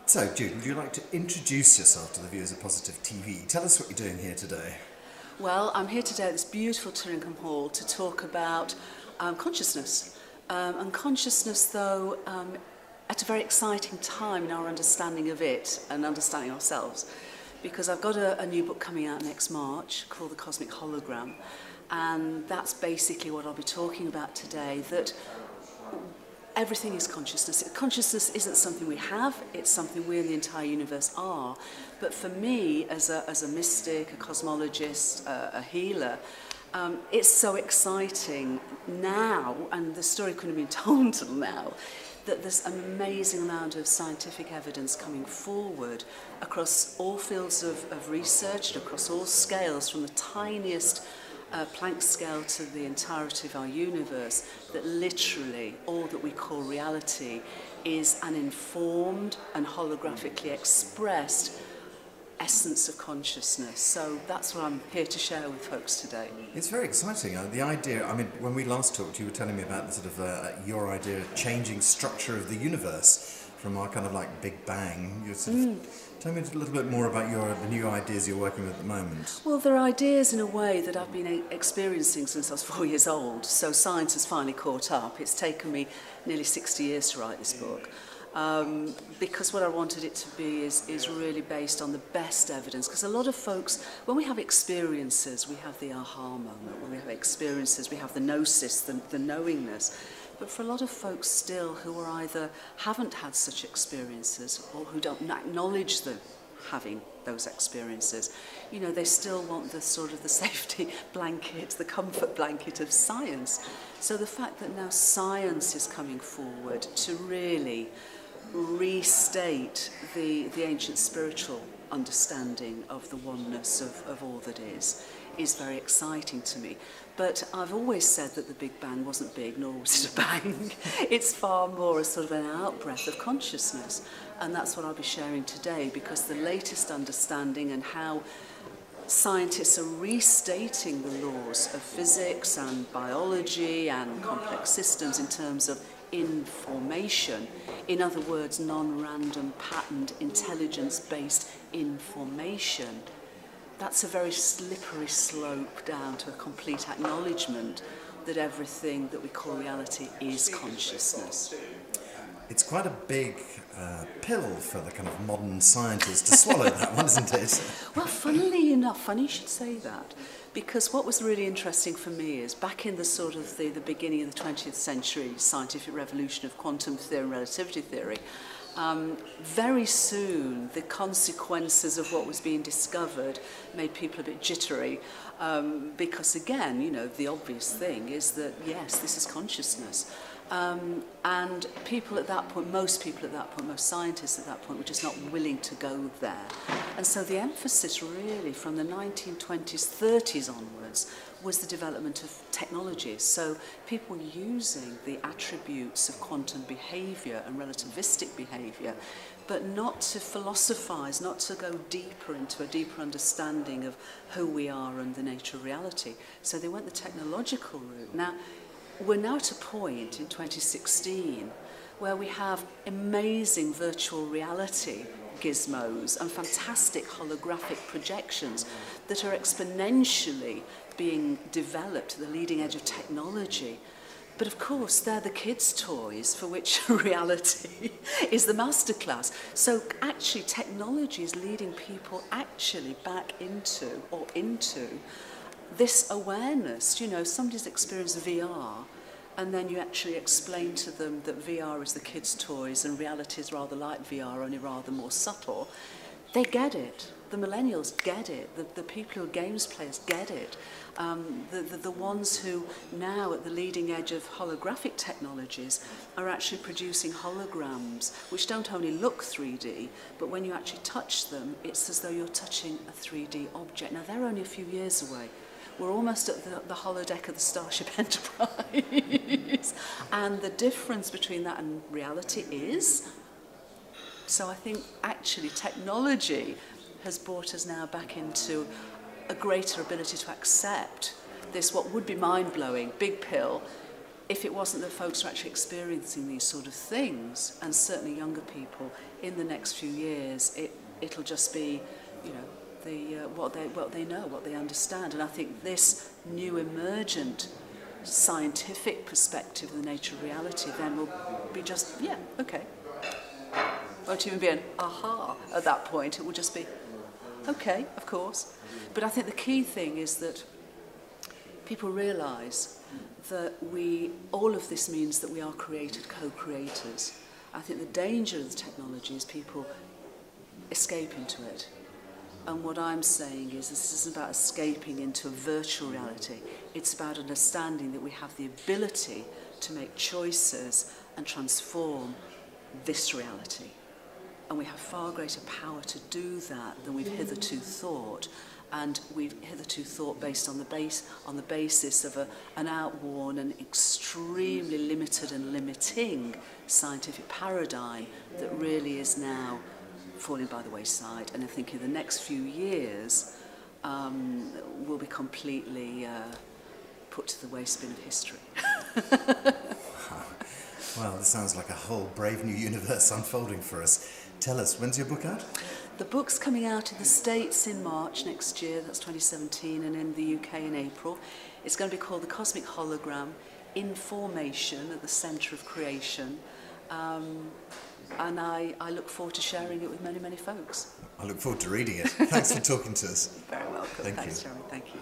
So, Jude, would you like to introduce yourself to the viewers of Positive TV? Tell us what you're doing here today. Well, I'm here today at this beautiful Turringham Hall to talk about consciousness. And consciousness, though, at a very exciting time in our understanding of it and understanding ourselves. Because I've got a new book coming out next March called The Cosmic Hologram. And that's basically what I'll be talking about today, that everything is consciousness. Consciousness isn't something we have, it's something we and the entire universe are. But for me, as a mystic, a cosmologist, a healer, it's so exciting now, and the story couldn't have been told until now, that there's an amazing amount of scientific evidence coming forward across all fields of research and across all scales, from the tiniest Planck scale to the entirety of our universe, that literally all that we call reality is an informed and holographically expressed essence of consciousness. So that's what I'm here to share with folks today. It's very exciting. The idea, when we last talked, you were telling me about the sort of your idea of changing structure of the universe from our kind of like Big Bang. You're sort of, tell me a little bit more about the new ideas you're working with at the moment. Well, they're ideas in a way that I've been experiencing since I was 4 years old. So science has finally caught up. It's taken me nearly 60 years to write this book. Because what I wanted it to be is really based on the best evidence. Because a lot of folks, when we have experiences, we have the aha moment. When we have experiences, we have the gnosis, the knowingness. But for a lot of folks still who are either haven't had such experiences or who don't acknowledge them having those experiences, you know, they still want the sort of the safety blanket, the comfort blanket of science. So the fact that now science is coming forward to really restate the ancient spiritual understanding of the oneness of all that is very exciting to me. But I've always said that the Big Bang wasn't big, nor was it a bang. It's far more a sort of an out-breath of consciousness. And that's what I'll be sharing today, because the latest understanding and how scientists are restating the laws of physics and biology and complex systems in terms of information. In other words, non-random, patterned, intelligence-based information. That's a very slippery slope down to a complete acknowledgement that everything that we call reality is consciousness. It's quite a big pill for the kind of modern scientist to swallow, that one, isn't it? Well, funnily enough, funny you should say that, because what was really interesting for me is back in the sort of the beginning of the 20th century scientific revolution of quantum theory and relativity theory, very soon the consequences of what was being discovered made people a bit jittery, because again, you know, the obvious thing is that yes, this is consciousness. And people at that point, most scientists at that point were just not willing to go there. And so the emphasis really from the 1920s, 30s onwards was the development of technologies. So people were using the attributes of quantum behaviour and relativistic behaviour, but not to philosophize, not to go deeper into a deeper understanding of who we are and the nature of reality. So they went the technological route. Now, we're now at a point in 2016 where we have amazing virtual reality gizmos and fantastic holographic projections that are exponentially being developed at the leading edge of technology. But of course, they're the kids' toys for which reality is the masterclass. So actually, technology is leading people actually back into this awareness. You know, somebody's experienced VR, and then you actually explain to them that VR is the kids' toys and reality is rather like VR, only rather more subtle. They get it. The millennials get it. The people who are games players get it. The ones who now at the leading edge of holographic technologies are actually producing holograms which don't only look 3D, but when you actually touch them, it's as though you're touching a 3D object. Now, they're only a few years away. We're almost at the holodeck of the Starship Enterprise. And the difference between that and reality is... So I think actually technology has brought us now back into a greater ability to accept this, what would be mind-blowing, big pill, if it wasn't that folks are actually experiencing these sort of things, and certainly younger people, in the next few years, it'll just be, you know, what they know, what they understand. And I think this new emergent scientific perspective of the nature of reality then will be just, yeah, okay. Won't even be an aha at that point. It will just be, okay, of course. But I think the key thing is that people realise that all of this means that we are co-creators. I think the danger of the technology is people escape into it. And what I'm saying is this isn't about escaping into a virtual reality. It's about understanding that we have the ability to make choices and transform this reality. And we have far greater power to do that than we've hitherto thought. And we've hitherto thought based on the basis of an outworn and extremely limited and limiting scientific paradigm that really is now falling by the wayside. And I think in the next few years will be completely put to the waste bin of history. Well, this sounds like a whole brave new universe unfolding for us. Tell us, when's your book out? The book's coming out in the States in March next year, that's 2017, and in the UK in April. It's going to be called The Cosmic Hologram, Information at the Centre of Creation. And I look forward to sharing it with many, many folks. I look forward to reading it. Thanks for talking to us. Very welcome. Thank Thanks, you. Jeremy. Thank you.